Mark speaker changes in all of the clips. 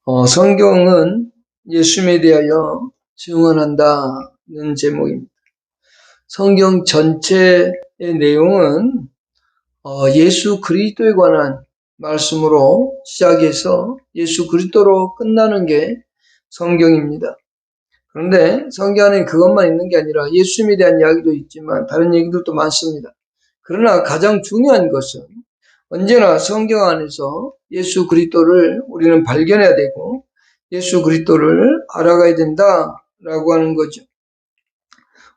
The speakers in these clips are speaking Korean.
Speaker 1: 성경은 예수님에 대하여 증언한다는 제목입니다. 성경 전체의 내용은 예수 그리스도에 관한 말씀으로 시작해서 예수 그리스도로 끝나는 게 성경입니다. 그런데 성경 안에 그것만 있는 게 아니라 예수님에 대한 이야기도 있지만 다른 얘기들도 많습니다. 그러나 가장 중요한 것은 언제나 성경 안에서 예수 그리스도를 우리는 발견해야 되고 예수 그리스도를 알아가야 된다라고 하는 거죠.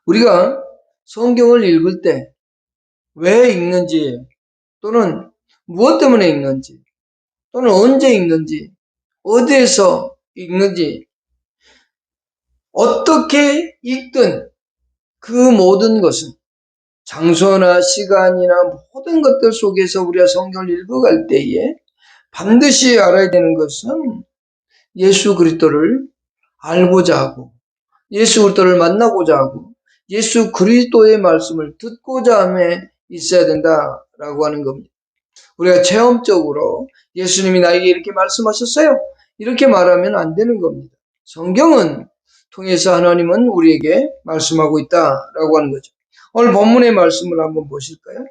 Speaker 1: 우리가 성경을 읽을 때 왜 읽는지 또는 무엇 때문에 읽는지 또는 언제 읽는지 어디에서 읽는지 어떻게 읽든 그 모든 것은 장소나 시간이나 모든 것들 속에서 우리가 성경을 읽어갈 때에 반드시 알아야 되는 것은 예수 그리스도를 알고자 하고 예수 그리스도를 만나고자 하고 예수 그리스도의 말씀을 듣고자 함에 있어야 된다라고 하는 겁니다. 우리가 체험적으로 예수님이 나에게 이렇게 말씀하셨어요. 이렇게 말하면 안 되는 겁니다. 성경은 통해서 하나님은 우리에게 말씀하고 있다라고 하는 거죠. 오늘 본문의 말씀을 한번 보실까요?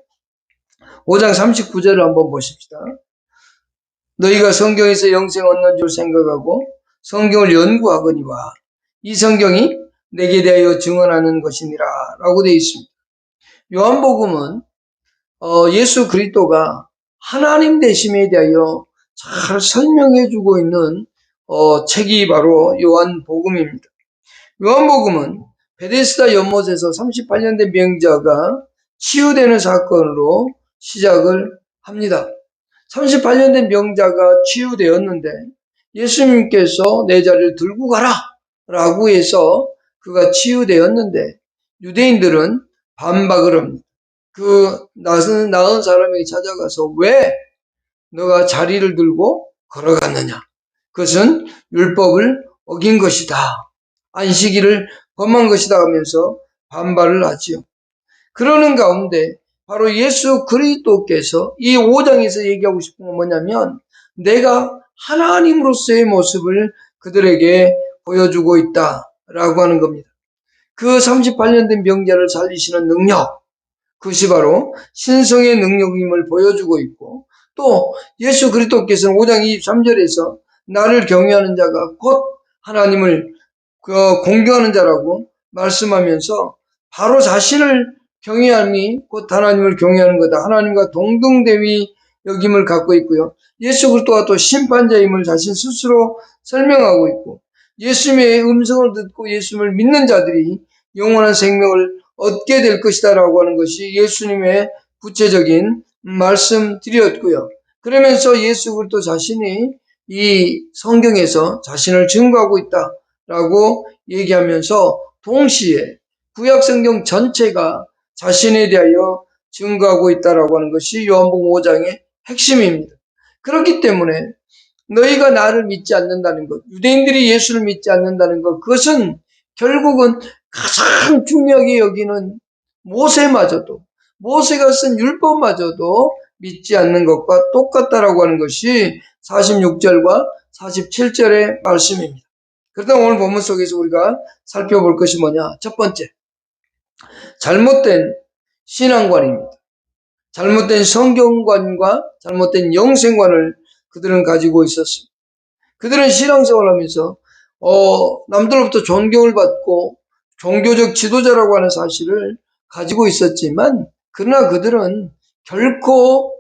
Speaker 1: 5장 39절을 한번 보십시다. 너희가 성경에서 영생 얻는 줄 생각하고 성경을 연구하거니와 이 성경이 내게 대하여 증언하는 것이니라 라고 되어 있습니다. 요한복음은 예수 그리스도가 하나님 되심에 대하여 잘 설명해 주고 있는 책이 바로 요한복음입니다. 요한복음은 베데스다 연못에서 38년 된 병자가 치유되는 사건으로 시작을 합니다. 38년 된 병자가 치유되었는데 예수님께서 내 자리를 들고 가라 라고 해서 그가 치유되었는데 유대인들은 반박을 합니다. 그 나은 사람에게 찾아가서 왜 너가 자리를 들고 걸어갔느냐? 그것은 율법을 어긴 것이다. 안식일을 범한 것이다 하면서 반발을 하지요. 그러는 가운데 바로 예수 그리스도께서 이 5장에서 얘기하고 싶은 건 뭐냐면 내가 하나님으로서의 모습을 그들에게 보여주고 있다라고 하는 겁니다. 그 38년 된 병자를 살리시는 능력, 그것이 바로 신성의 능력임을 보여주고 있고 또 예수 그리스도께서는 5장 23절에서 나를 경외하는 자가 곧 하나님을 공경하는 자라고 말씀하면서 바로 자신을 경외함이 곧 하나님을 경외하는 거다. 하나님과 동등대위 여김을 갖고 있고요. 예수 그리스도가 또 심판자임을 자신 스스로 설명하고 있고 예수님의 음성을 듣고 예수님을 믿는 자들이 영원한 생명을 얻게 될 것이다 라고 하는 것이 예수님의 구체적인 말씀드렸고요. 그러면서 예수 그리스도 자신이 이 성경에서 자신을 증거하고 있다 라고 얘기하면서 동시에 구약성경 전체가 자신에 대하여 증거하고 있다라고 하는 것이 요한복음 5장의 핵심입니다. 그렇기 때문에 너희가 나를 믿지 않는다는 것, 유대인들이 예수를 믿지 않는다는 것, 그것은 결국은 가장 중요하게 여기는 모세가 쓴 율법마저도 믿지 않는 것과 똑같다라고 하는 것이 46절과 47절의 말씀입니다. 그러다 오늘 본문 속에서 우리가 살펴볼 것이 뭐냐? 첫 번째, 잘못된 신앙관입니다. 잘못된 성경관과 잘못된 영생관을 그들은 가지고 있었습니다. 그들은 신앙생활을 하면서 남들로부터 존경을 받고 종교적 지도자라고 하는 사실을 가지고 있었지만 그러나 그들은 결코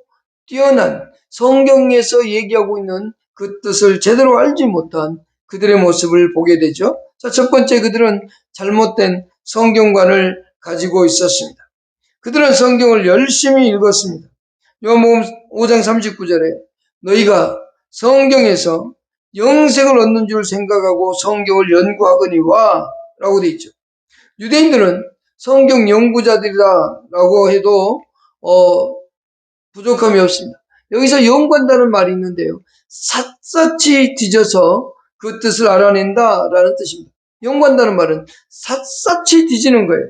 Speaker 1: 뛰어난 성경에서 얘기하고 있는 그 뜻을 제대로 알지 못한 그들의 모습을 보게 되죠. 자, 첫 번째 그들은 잘못된 성경관을 가지고 있었습니다. 그들은 성경을 열심히 읽었습니다. 요한복음 5장 39절에 너희가 성경에서 영생을 얻는 줄 생각하고 성경을 연구하거니와 라고 되어 있죠. 유대인들은 성경 연구자들이다 라고 해도 부족함이 없습니다. 여기서 연구한다는 말이 있는데요. 샅샅이 뒤져서 그 뜻을 알아낸다 라는 뜻입니다. 연구한다는 말은 샅샅이 뒤지는 거예요.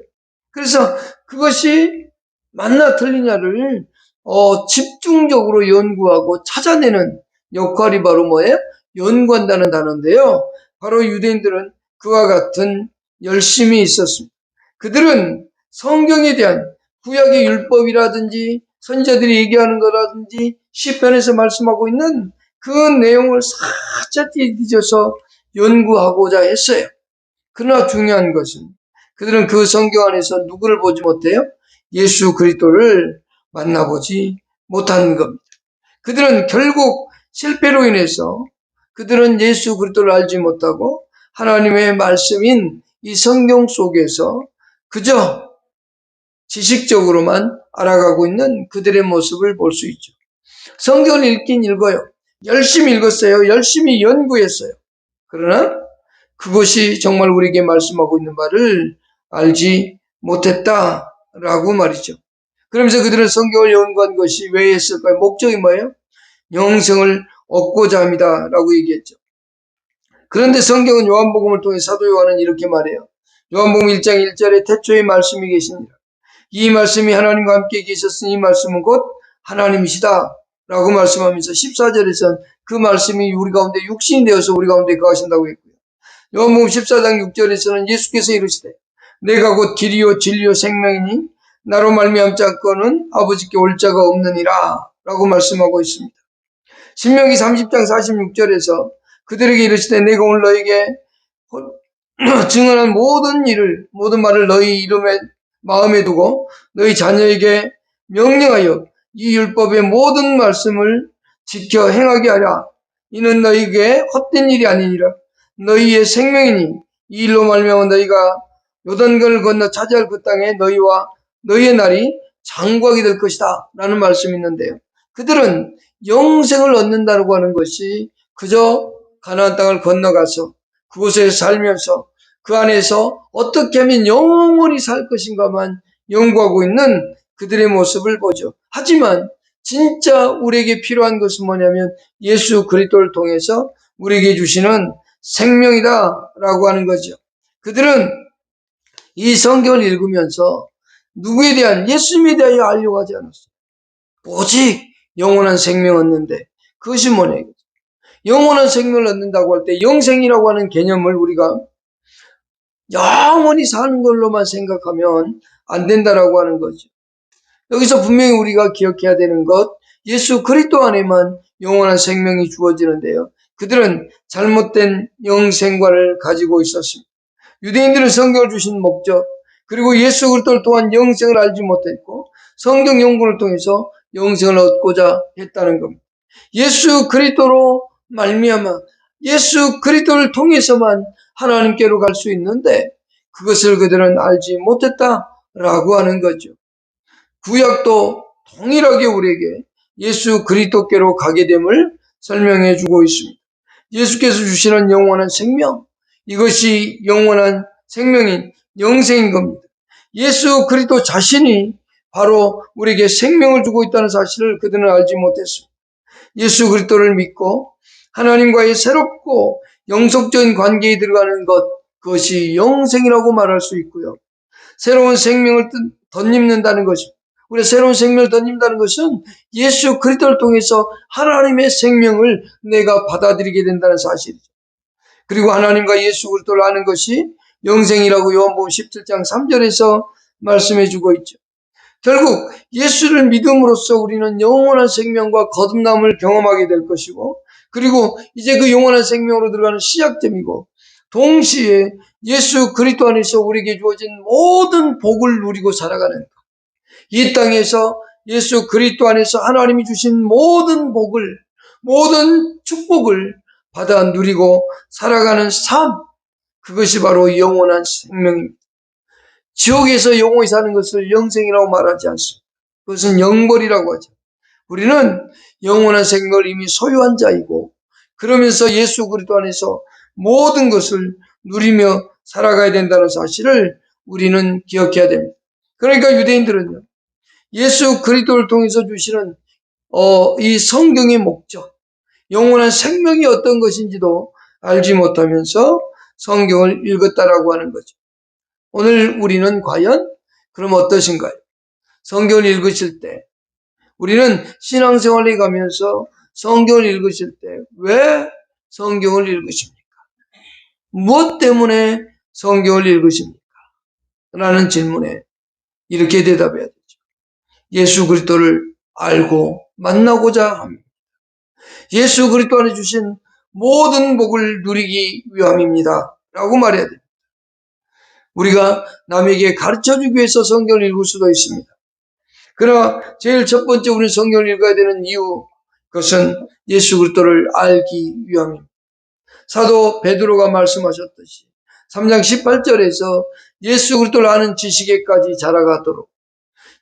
Speaker 1: 그래서 그것이 맞나 틀리냐를 집중적으로 연구하고 찾아내는 역할이 바로 뭐예요? 연구한다는 단어인데요. 바로 유대인들은 그와 같은 열심이 있었습니다. 그들은 성경에 대한 구약의 율법이라든지 선지자들이 얘기하는 거라든지 시편에서 말씀하고 있는 그 내용을 사자띠 뒤져서 연구하고자 했어요. 그러나 중요한 것은 그들은 그 성경 안에서 누구를 보지 못해요? 예수 그리스도를 만나보지 못한 겁니다. 그들은 결국 실패로 인해서 그들은 예수 그리스도를 알지 못하고 하나님의 말씀인 이 성경 속에서 그저 지식적으로만 알아가고 있는 그들의 모습을 볼 수 있죠. 성경을 읽긴 읽어요. 열심히 읽었어요. 열심히 연구했어요. 그러나 그것이 정말 우리에게 말씀하고 있는 바를 알지 못했다라고 말이죠. 그러면서 그들은 성경을 연구한 것이 왜 했을까요? 목적이 뭐예요? 영생을 얻고자 합니다 라고 얘기했죠. 그런데 성경은 요한복음을 통해 사도 요한은 이렇게 말해요. 요한복음 1장 1절에 태초에 말씀이 계십니다. 이 말씀이 하나님과 함께 계셨으니 이 말씀은 곧 하나님이시다 라고 말씀하면서 14절에서는 그 말씀이 우리 가운데 육신이 되어서 우리 가운데 거하신다고 했고요. 요한복음 14장 6절에서는 예수께서 이르시되 내가 곧 길이요 진리요 생명이니 나로 말미암지 않고는 아버지께 올 자가 없느니라 라고 말씀하고 있습니다. 신명기 30장 46절에서 그들에게 이르시되 내가 오늘 너에게 증언한 모든 말을 너희 이름에 마음에 두고 너희 자녀에게 명령하여 이 율법의 모든 말씀을 지켜 행하게 하라. 이는 너희에게 헛된 일이 아니니라. 너희의 생명이니 이 일로 말미암아 너희가 요단강을 건너 차지할 그 땅에 너희와 너희의 날이 장구하게 될 것이다 라는 말씀이 있는데요. 그들은 영생을 얻는다고 하는 것이 그저 가나안 땅을 건너가서 그곳에 살면서 그 안에서 어떻게 하면 영원히 살 것인가만 연구하고 있는 그들의 모습을 보죠. 하지만 진짜 우리에게 필요한 것은 뭐냐면 예수 그리스도를 통해서 우리에게 주시는 생명이다 라고 하는 거죠. 그들은 이 성경을 읽으면서 누구에 대한 예수님에 대하여 알려고 하지 않았어요. 오직 영원한 생명을 얻는데 그것이 뭐냐. 영원한 생명을 얻는다고 할 때 영생이라고 하는 개념을 우리가 영원히 사는 걸로만 생각하면 안 된다라고 하는 거죠. 여기서 분명히 우리가 기억해야 되는 것, 예수 그리스도 안에만 영원한 생명이 주어지는데요. 그들은 잘못된 영생관을 가지고 있었습니다. 유대인들은 성경을 주신 목적, 그리고 예수 그리스도를 통한 영생을 알지 못했고 성경 연구를 통해서 영생을 얻고자 했다는 겁니다. 예수 그리스도로 말미암아 예수 그리스도를 통해서만 하나님께로 갈 수 있는데 그것을 그들은 알지 못했다라고 하는 거죠. 구약도 동일하게 우리에게 예수 그리스도께로 가게 됨을 설명해 주고 있습니다. 예수께서 주시는 영원한 생명, 이것이 영원한 생명인 영생인 겁니다. 예수 그리스도 자신이 바로 우리에게 생명을 주고 있다는 사실을 그들은 알지 못했습니다. 예수 그리스도를 믿고 하나님과의 새롭고 영속적인 관계에 들어가는 것, 그것이 영생이라고 말할 수 있고요. 새로운 생명을 덧입는다는 것입니다. 우리가 새로운 생명을 덧입는다는 것은 예수 그리스도를 통해서 하나님의 생명을 내가 받아들이게 된다는 사실이죠. 그리고 하나님과 예수 그리스도를 아는 것이 영생이라고 요한복음 17장 3절에서 말씀해 주고 있죠. 결국 예수를 믿음으로써 우리는 영원한 생명과 거듭남을 경험하게 될 것이고, 그리고 이제 그 영원한 생명으로 들어가는 시작점이고, 동시에 예수 그리스도 안에서 우리에게 주어진 모든 복을 누리고 살아가는 것. 이 땅에서 예수 그리스도 안에서 하나님이 주신 모든 복을, 모든 축복을 받아 누리고 살아가는 삶, 그것이 바로 영원한 생명입니다. 지옥에서 영원히 사는 것을 영생이라고 말하지 않습니다. 그것은 영벌이라고 하죠. 우리는 영원한 생명을 이미 소유한 자이고 그러면서 예수 그리스도 안에서 모든 것을 누리며 살아가야 된다는 사실을 우리는 기억해야 됩니다. 그러니까 유대인들은요, 예수 그리스도를 통해서 주시는 이 성경의 목적, 영원한 생명이 어떤 것인지도 알지 못하면서 성경을 읽었다라고 하는 거죠. 오늘 우리는 과연 그럼 어떠신가요? 성경을 읽으실 때 우리는 신앙생활에 가면서 성경을 읽으실 때 왜 성경을 읽으십니까? 무엇 때문에 성경을 읽으십니까? 라는 질문에 이렇게 대답해야 되죠. 예수 그리스도를 알고 만나고자 합니다. 예수 그리스도 안에 주신 모든 복을 누리기 위함입니다. 라고 말해야 됩니다. 우리가 남에게 가르쳐주기 위해서 성경을 읽을 수도 있습니다. 그러나 제일 첫 번째 우리는 성경을 읽어야 되는 이유, 그것은 예수 그리스도를 알기 위함입니다. 사도 베드로가 말씀하셨듯이 3장 18절에서 예수 그리스도를 아는 지식에까지 자라가도록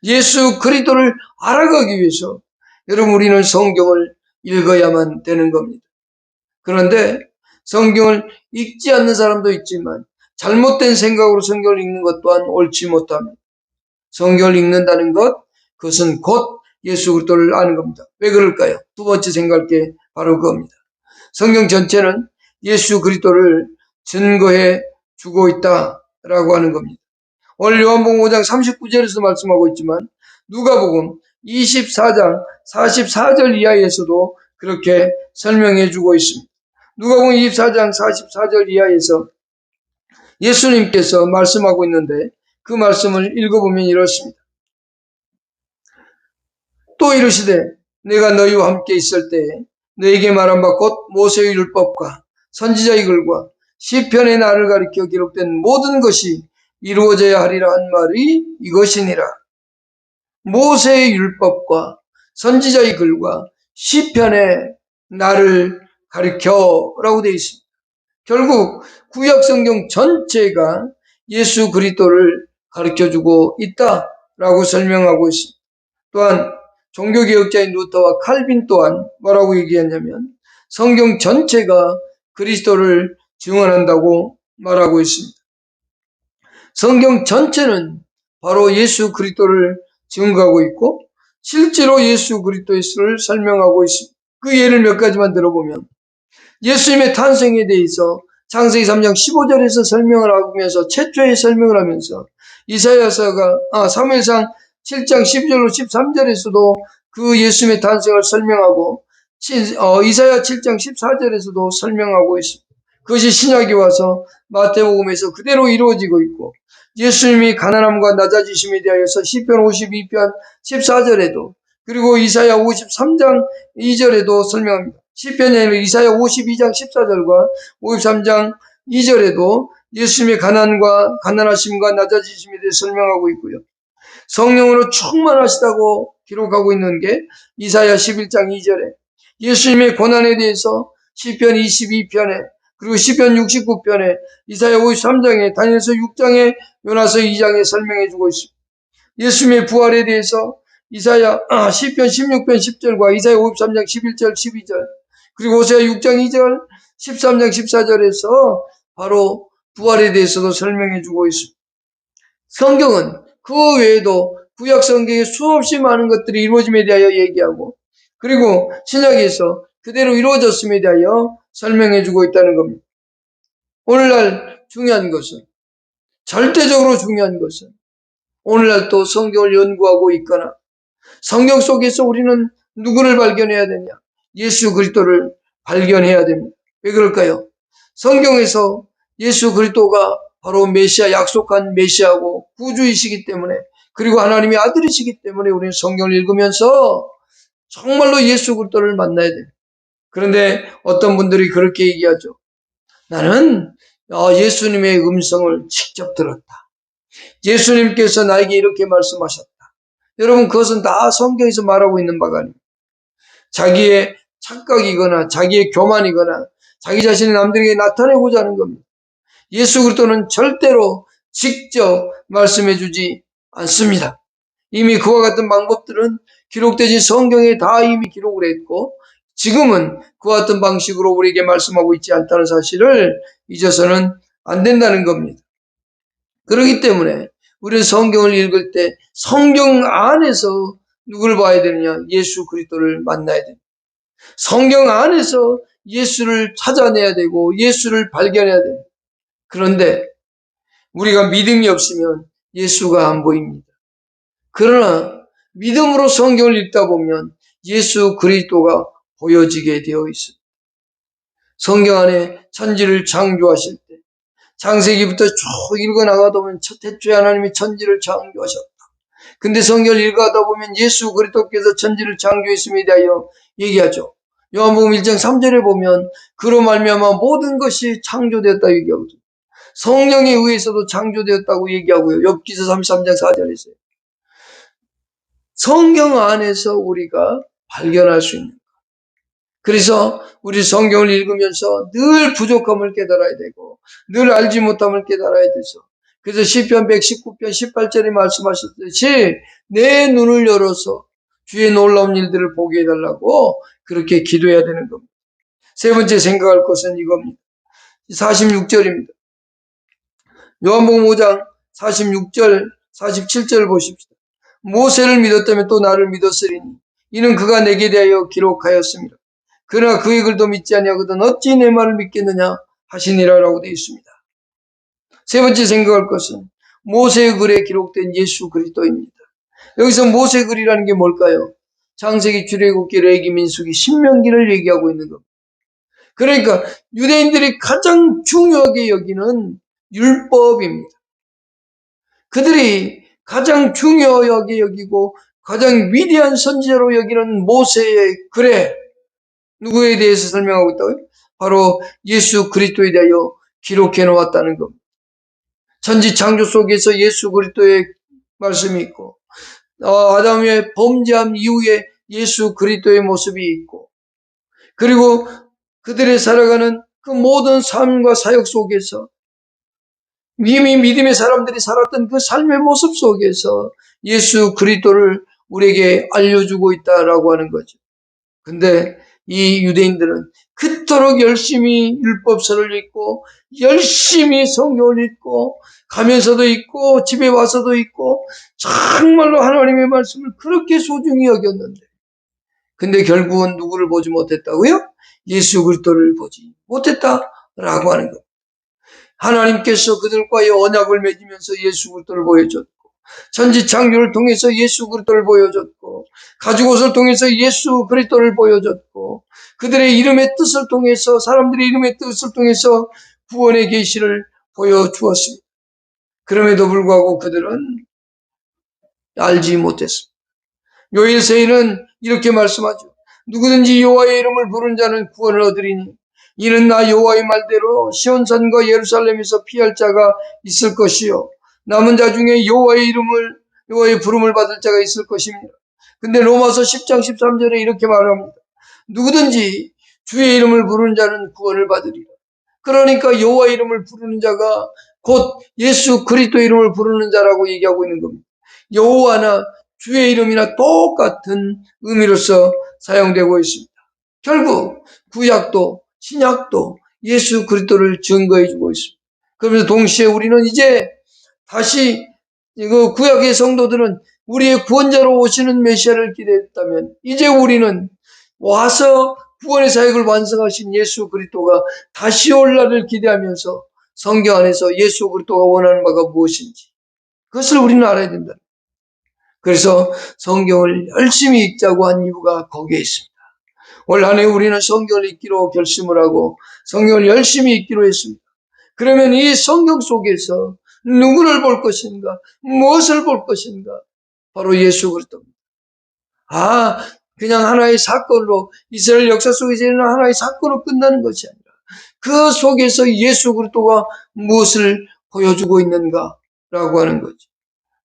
Speaker 1: 예수 그리스도를 알아가기 위해서 여러분 우리는 성경을 읽어야만 되는 겁니다. 그런데 성경을 읽지 않는 사람도 있지만 잘못된 생각으로 성경을 읽는 것 또한 옳지 못합니다. 성경을 읽는다는 것, 그것은 곧 예수 그리스도를 아는 겁니다. 왜 그럴까요? 두 번째 생각할 게 바로 그겁니다. 성경 전체는 예수 그리스도를 증거해 주고 있다라고 하는 겁니다. 오늘 요한복음 5장 39절에서 말씀하고 있지만 누가복음 24장 44절 이하에서도 그렇게 설명해 주고 있습니다. 누가복음 24장 44절 이하에서 예수님께서 말씀하고 있는데 그 말씀을 읽어보면 이렇습니다. 또 이르시되 내가 너희와 함께 있을 때에 너희에게 말한 바 곧 모세의 율법과 선지자의 글과 시편의 나를 가리켜 기록된 모든 것이 이루어져야 하리라 한 말이 이것이니라. 모세의 율법과 선지자의 글과 시편의 나를 가리켜라고 되어 있습니다. 결국 구약 성경 전체가 예수 그리스도를 가르쳐주고 있다라고 설명하고 있습니다. 또한 종교개혁자인 루터와 칼빈 또한 뭐라고 얘기했냐면 성경 전체가 그리스도를 증언한다고 말하고 있습니다. 성경 전체는 바로 예수 그리스도를 증거하고 있고 실제로 예수 그리스도를 설명하고 있습니다. 그 예를 몇 가지만 들어보면 예수님의 탄생에 대해서 창세기 3장 15절에서 설명을 하면서 최초의 설명을 하면서 이사야서가 사무엘상 7장 12절로 13절에서도 그 예수님의 탄생을 설명하고 이사야 7장 14절에서도 설명하고 있습니다. 그것이 신약이 와서 마태복음에서 그대로 이루어지고 있고 예수님이 가난함과 낮아지심에 대하여서 시편 52편 14절에도 그리고 이사야 53장 2절에도 설명합니다. 시편이 아니라 이사야 52장 14절과 53장 2절에도 예수님의 가난하심과 낮아지심에 대해 설명하고 있고요. 성령으로 충만하시다고 기록하고 있는 게 이사야 11장 2절에 예수님의 고난에 대해서 시편 22편에 그리고 시편 69편에 이사야 53장에 다니엘서 6장에 요나서 2장에 설명해 주고 있습니다. 예수님의 부활에 대해서 이사야 시편 16편 10절과 이사야 53장 11절 12절 그리고 호세아 6장 2절 13장 14절에서 바로 부활에 대해서도 설명해 주고 있습니다. 성경은 그 외에도 구약 성경에 수없이 많은 것들이 이루어짐에 대하여 얘기하고 그리고 신약에서 그대로 이루어졌음에 대하여 설명해 주고 있다는 겁니다. 오늘날 중요한 것은 절대적으로 중요한 것은 오늘날 또 성경을 연구하고 있거나 성경 속에서 우리는 누구를 발견해야 되냐? 예수 그리스도를 발견해야 됩니다. 왜 그럴까요? 성경에서 예수 그리스도가 바로 메시아, 약속한 메시아고 구주이시기 때문에 그리고 하나님의 아들이시기 때문에 우리는 성경을 읽으면서 정말로 예수 그리스도를 만나야 됩니다. 그런데 어떤 분들이 그렇게 얘기하죠. 나는 예수님의 음성을 직접 들었다. 예수님께서 나에게 이렇게 말씀하셨다. 여러분 그것은 다 성경에서 말하고 있는 바가 아닙니다. 자기의 착각이거나 자기의 교만이거나 자기 자신이 남들에게 나타내고자 하는 겁니다. 예수 그리스도는 절대로 직접 말씀해 주지 않습니다. 이미 그와 같은 방법들은 기록되지 성경에 다 이미 기록을 했고 지금은 그와 같은 방식으로 우리에게 말씀하고 있지 않다는 사실을 잊어서는 안 된다는 겁니다. 그렇기 때문에 우리는 성경을 읽을 때 성경 안에서 누구를 봐야 되느냐? 예수 그리스도를 만나야 됩니다. 성경 안에서 예수를 찾아내야 되고 예수를 발견해야 됩니다. 그런데 우리가 믿음이 없으면 예수가 안 보입니다. 그러나 믿음으로 성경을 읽다 보면 예수 그리스도가 보여지게 되어 있습니다. 성경 안에 천지를 창조하실 때 창세기부터 쭉 읽어나가다 보면 첫 해초에 하나님이 천지를 창조하셨다. 근데 성경을 읽어가다 보면 예수 그리스도께서 천지를 창조했음에 대하여 얘기하죠. 요한복음 1장 3절에 보면 그로 말미암아 모든 것이 창조되었다 얘기하거든요. 성령에 의해서도 창조되었다고 얘기하고요. 욥기서 33장 4절에서요. 성경 안에서 우리가 발견할 수 있는, 그래서 우리 성경을 읽으면서 늘 부족함을 깨달아야 되고 늘 알지 못함을 깨달아야 돼서, 그래서 시편 119편 18절에 말씀하셨듯이 내 눈을 열어서 주의 놀라운 일들을 보게 해달라고 그렇게 기도해야 되는 겁니다. 세 번째 생각할 것은 이겁니다. 46절입니다. 요한복음 5장 46절 47절 보십시다. 모세를 믿었다면 또 나를 믿었으리니 이는 그가 내게 대하여 기록하였습니다. 그러나 그의 글도 믿지 아니하거든 어찌 내 말을 믿겠느냐 하시니라라고 되어 있습니다. 세 번째 생각할 것은 모세의 글에 기록된 예수 그리스도입니다. 여기서 모세의 글이라는 게 뭘까요? 창세기, 출애굽기, 레위기, 민수기, 신명기를 얘기하고 있는 겁니다. 그러니까 유대인들이 가장 중요하게 여기는 율법입니다. 그들이 가장 중요하게 여기고 가장 위대한 선지자로 여기는 모세의 글에 누구에 대해서 설명하고 있다고요? 바로 예수 그리스도에 대하여 기록해 놓았다는 겁니다. 천지 창조 속에서 예수 그리스도의 말씀이 있고 아담의 범죄함 이후에 예수 그리스도의 모습이 있고, 그리고 그들의 살아가는 그 모든 삶과 사역 속에서 이미 믿음의 사람들이 살았던 그 삶의 모습 속에서 예수 그리스도를 우리에게 알려주고 있다라고 하는 거죠. 근데 이 유대인들은 그토록 열심히 율법서를 읽고 열심히 성경을 읽고 가면서도 읽고 집에 와서도 읽고 정말로 하나님의 말씀을 그렇게 소중히 여겼는데, 근데 결국은 누구를 보지 못했다고요? 예수 그리스도를 보지 못했다라고 하는 것. 하나님께서 그들과의 언약을 맺으면서 예수 그리스도를 보여줬고, 천지 창조를 통해서 예수 그리스도를 보여줬고, 가죽옷을 통해서 예수 그리스도를 보여줬고, 그들의 이름의 뜻을 통해서, 사람들의 이름의 뜻을 통해서 구원의 계시를 보여주었습니다. 그럼에도 불구하고 그들은 알지 못했습니다. 요일서에는 이렇게 말씀하죠. 누구든지 여호와의 이름을 부른 자는 구원을 얻으리니 이는 나 여호와의 말대로 시온산과 예루살렘에서 피할 자가 있을 것이요 남은 자 중에 여호와의 부름을 받을 자가 있을 것입니다. 근데 로마서 10장 13절에 이렇게 말합니다. 누구든지 주의 이름을 부르는 자는 구원을 받으리라. 그러니까 여호와의 이름을 부르는 자가 곧 예수 그리스도 이름을 부르는 자라고 얘기하고 있는 겁니다. 여호와나 주의 이름이나 똑같은 의미로서 사용되고 있습니다. 결국 구약도 신약도 예수 그리스도를 증거해주고 있습니다. 그러면서 동시에 우리는 이제 다시 구약의 성도들은 우리의 구원자로 오시는 메시아를 기대했다면 이제 우리는 와서 구원의 사역을 완성하신 예수 그리스도가 다시 올 날을 기대하면서 성경 안에서 예수 그리스도가 원하는 바가 무엇인지 그것을 우리는 알아야 된다. 그래서 성경을 열심히 읽자고 한 이유가 거기에 있습니다. 올 한 해 우리는 성경을 읽기로 결심을 하고 성경을 열심히 읽기로 했습니다. 그러면 이 성경 속에서 누구를 볼 것인가? 무엇을 볼 것인가? 바로 예수 그리스도입니다. 그냥 하나의 사건으로 이스라엘 역사 속에서 일어난 하나의 사건으로 끝나는 것이 아니라 그 속에서 예수 그리스도가 무엇을 보여주고 있는가라고 하는 거죠.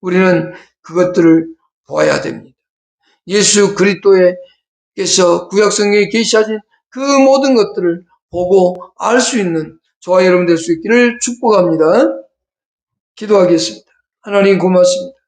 Speaker 1: 우리는 그것들을 보아야 됩니다. 예수 그리스도께서 구약 성경에 계시하신 그 모든 것들을 보고 알 수 있는 저와 여러분 될 수 있기를 축복합니다. 기도하겠습니다. 하나님 고맙습니다.